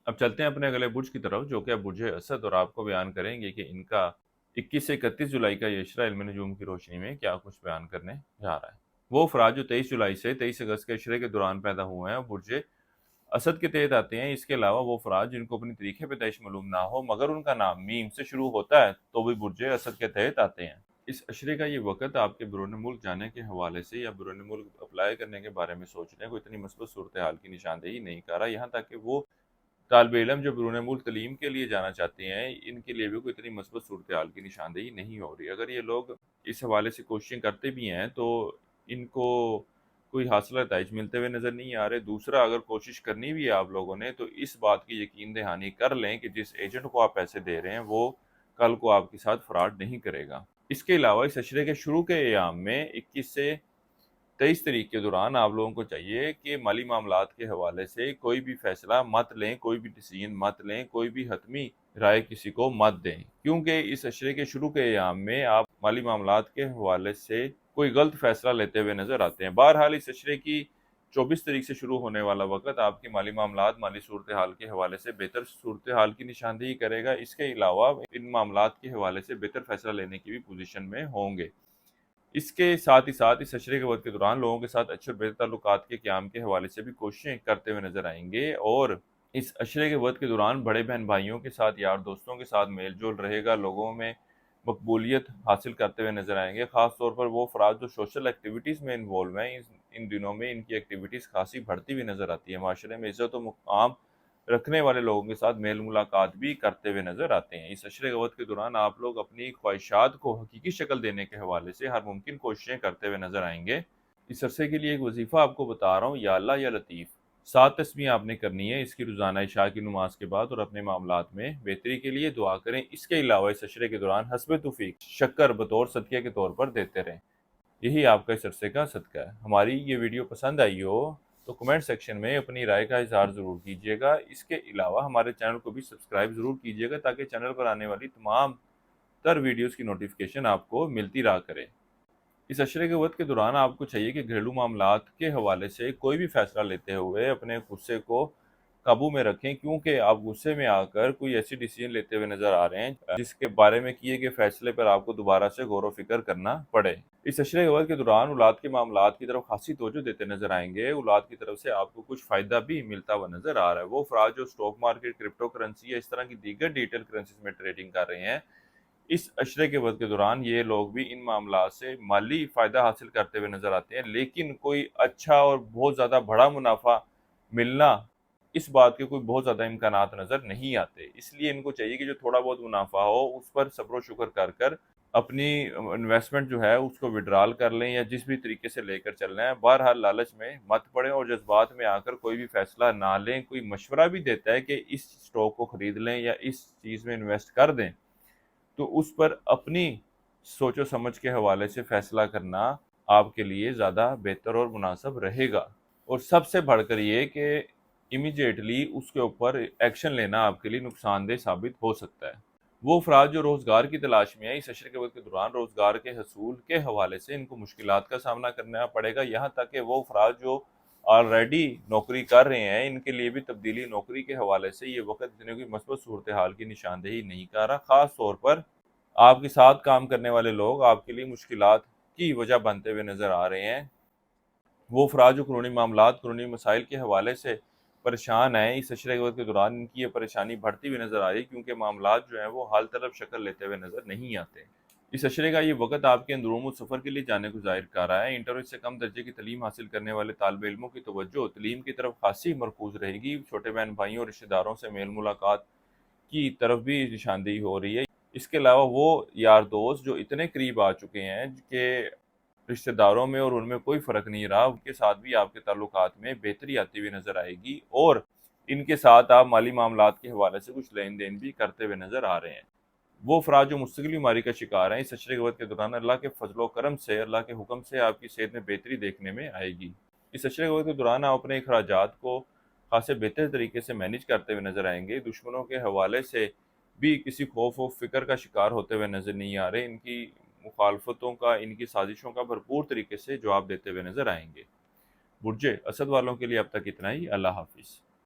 अब चलते हैं अपने अगले बुर्ज की तरफ, जो कि है बुर्ज असद, और आपको बयान करेंगे कि इनका 21 से 31 जुलाई का ये इशरा इल्म नजूम की रोशनी में क्या कुछ बयान करने जा रहा है। वो अफराद जो 23 जुलाई से 23 अगस्त के इशरे के दौरान पैदा हुए हैं बुर्ज असद के तहत आते हैं। इसके अलावा वो अफराद जिनको अपनी तारीख पैदाइश मालूम ना हो मगर उनका नाम मीम से शुरू होता है तो भी बुर्ज असद के तहत आते हैं। इस अशरे का ये वक़्त आपके बैरून मुल्क जाने के हवाले से या बैरून मुल्क अप्लाई करने के बारे में सोचने को इतनी मस्बत सूरत हाल की निशानदेही नहीं कर रहा, यहाँ तक कि वो तालिब इल्म जो बैरून मुल्क तलीम के लिए जाना चाहते हैं, इनके लिए भी कोई इतनी मस्बत सूरत हाल की निशानदेही नहीं हो रही। अगर ये लोग इस हवाले से कोशिशें करते भी हैं तो इनको कोई हासिल नताइज मिलते हुए नज़र नहीं आ रहे। दूसरा, अगर कोशिश करनी भी है आप लोगों ने तो इस बात की यकीन दहानी कर लें कि जिस एजेंट को आप पैसे दे रहे हैं वो कल को आपके साथ फ्रॉड नहीं करेगा। इसके अलावा इस अशरे के शुरू के अयाम में 21 से 23 तारीख के दौरान आप लोगों को चाहिए कि माली मामलात के हवाले से कोई भी फैसला मत लें, कोई भी डिसीजन मत लें, कोई भी हतमी राय किसी को मत दें, क्योंकि इस अशरे के शुरू के अयाम में आप माली मामलात के हवाले से कोई गलत फैसला लेते हुए नजर आते हैं। बहरहाल इस अशरे की 24 तारीख से शुरू होने वाला वक्त आपकी माली मामलात, माली सूरत हाल के हवाले से बेहतर सूरत हाल की निशानदेही करेगा। इसके अलावा इन मामलात के हवाले से बेहतर फैसला लेने की भी पोजीशन में होंगे। इसके साथ ही साथ इस अशरे के वक्त के दौरान लोगों के साथ अच्छे और बेहतर ताल्लुकात के क़याम के हवाले से भी कोशिशें करते हुए नजर आएंगे, और इस अशरे के वक्त के दौरान बड़े बहन भाइयों के साथ, यार दोस्तों के साथ मेल जोल रहेगा, लोगों में मकबूलियत हासिल करते हुए नजर आएंगे। ख़ास तौर पर वो अफराद जो सोशल एक्टिविटीज़ में इन्वॉल्व हैं, इन दिनों में इनकी एक्टिविटीज़ खासी बढ़ती हुई नजर आती है। माशरे में इज़्ज़त व मुक़ाम रखने वाले लोगों के साथ मेल मुलाकात भी करते हुए नजर आते हैं। इस अशरे वक्त के दौरान आप लोग अपनी ख्वाहिशात को हकीकी शक्ल देने के हवाले से हर मुमकिन कोशिशें करते हुए नजर आएंगे। इस अरसे के लिए एक वजीफ़ा आपको बता रहा हूँ, या अल्लाह या लतीफ़ 7 तस्बीह आपने करनी है। इसकी रोज़ाना इशा की नमाज के बाद, और अपने मामलात में बेहतरी के लिए दुआ करें। इसके अलावा इस अशरे के दौरान हस्ब तौफीक शक्कर बतौर सदक़े के तौर पर देते रहें। यही आपका इस अरसे का सदका है। हमारी ये वीडियो पसंद आई हो तो कमेंट सेक्शन में अपनी राय का इज़हार ज़रूर कीजिएगा। इसके अलावा हमारे चैनल को भी सब्सक्राइब ज़रूर कीजिएगा ताकि चैनल पर आने वाली तमाम तर वीडियोस की नोटिफिकेशन आपको मिलती रहा करे। इस अशरे के वक्त के दौरान आपको चाहिए कि घरेलू मामलात के हवाले से कोई भी फैसला लेते हुए अपने गुस्से को काबू में रखें, क्योंकि आप गुस्से में आकर कोई ऐसी डिसीजन लेते हुए नजर आ रहे हैं जिसके बारे में किए गए फैसले पर आपको दोबारा से गौर व फिक्र करना पड़े। इस अशरे वक्त के दौरान औलाद के मामलात की तरफ खासी तवज्जो देते नजर आएंगे। औलाद की तरफ से आपको कुछ फ़ायदा भी मिलता हुआ नजर आ रहा है। वो अफराद जो स्टॉक मार्केट, क्रिप्टो करेंसी या इस तरह की दीगर डिजिटल करेंसीज में ट्रेडिंग कर रहे हैं, इस अशरे के वक्त के दौरान ये लोग भी इन मामला से माली फ़ायदा हासिल करते हुए नजर आते हैं, लेकिन कोई अच्छा और बहुत ज़्यादा बड़ा मुनाफा मिलना, इस बात के कोई बहुत ज़्यादा इम्कानात नज़र नहीं आते। इसलिए इनको चाहिए कि जो थोड़ा बहुत मुनाफा हो उस पर सब्र शुक्र कर कर अपनी इन्वेस्टमेंट जो है उसको विड्रॉल कर लें, या जिस भी तरीके से लेकर चलना है। बहरहाल लालच में मत पड़ें और जज्बात में आकर कोई भी फैसला ना लें। कोई मशवरा भी देता है कि इस स्टॉक को ख़रीद लें या इस चीज़ में इन्वेस्ट कर दें, तो उस पर अपनी सोचो समझ के हवाले से फ़ैसला करना आपके लिए ज़्यादा बेहतर और मुनासिब रहेगा। और सबसे बढ़कर ये कि इमीडिएटली उसके ऊपर एक्शन लेना आपके लिए नुकसानदेह साबित हो सकता है। वो अफराद जो रोज़गार की तलाश में है, इस अशरे के वक्त के दौरान रोज़गार के हसूल के हवाले से इनको मुश्किलात का सामना करना पड़ेगा। यहाँ तक कि वो अफराद जो ऑलरेडी नौकरी कर रहे हैं, इनके लिए भी तब्दीली नौकरी के हवाले से ये वक्त इतने की मस्बत सूरत हाल की निशानदेही नहीं कर रहा। ख़ास तौर पर आपके साथ काम करने वाले लोग आपके लिए मुश्किलात की वजह बनते हुए नज़र आ रहे हैं। वो अफराद जो कानूनी मामलात, कानूनी मसाइल के हवाले से परेशान हैं, इस अशरे के वक्त के दौरान इनकी ये परेशानी बढ़ती हुई नज़र आ रही है, क्योंकि मामलात जो हैं वो हाल तलब शक्ल लेते हुए नज़र नहीं आते। इस अशरे का ये वक्त आपके अंदरूम सफ़र के लिए जाने को ज़ाहिर कर रहा है। इंटर से कम दर्जे की तलीम हासिल करने वाले तालिब इल्मों की तवज्जो तलीम की तरफ खासी मरकूज़ रहेगी। छोटे बहन भाइयों और रिश्तेदारों से मेल मुलाकात की तरफ भी निशानदेही हो रही है। इसके अलावा वो यार दोस्त जो इतने करीब आ चुके हैं कि रिश्तेदारों में और उनमें कोई फ़र्क नहीं रहा, उनके साथ भी आपके ताल्लुकात में बेहतरी आती हुई नज़र आएगी, और इनके साथ आप माली मामलात के हवाले से कुछ लेन देन भी करते हुए नज़र आ रहे हैं। वो अफराद जो मुस्तकिल बीमारी का शिकार हैं, इस अशरे के वक्त के दौरान अल्लाह के फजलो करम से, अल्लाह के हुक्म से आपकी सेहत में बेहतरी देखने में आएगी। इस अशरे के वक्त के दौरान आप अपने अखराजात को खासे बेहतर तरीके से मैनेज करते हुए नज़र आएंगे। दुश्मनों के हवाले से भी किसी खौफ व फिक्र का शिकार होते हुए नज़र नहीं आ रहे। इनकी मुखालफतों का, इनकी साजिशों का भरपूर तरीके से जवाब देते हुए नज़र आएंगे। बुर्ज असद वालों के लिए अब तक इतना ही। अल्लाह हाफिज़।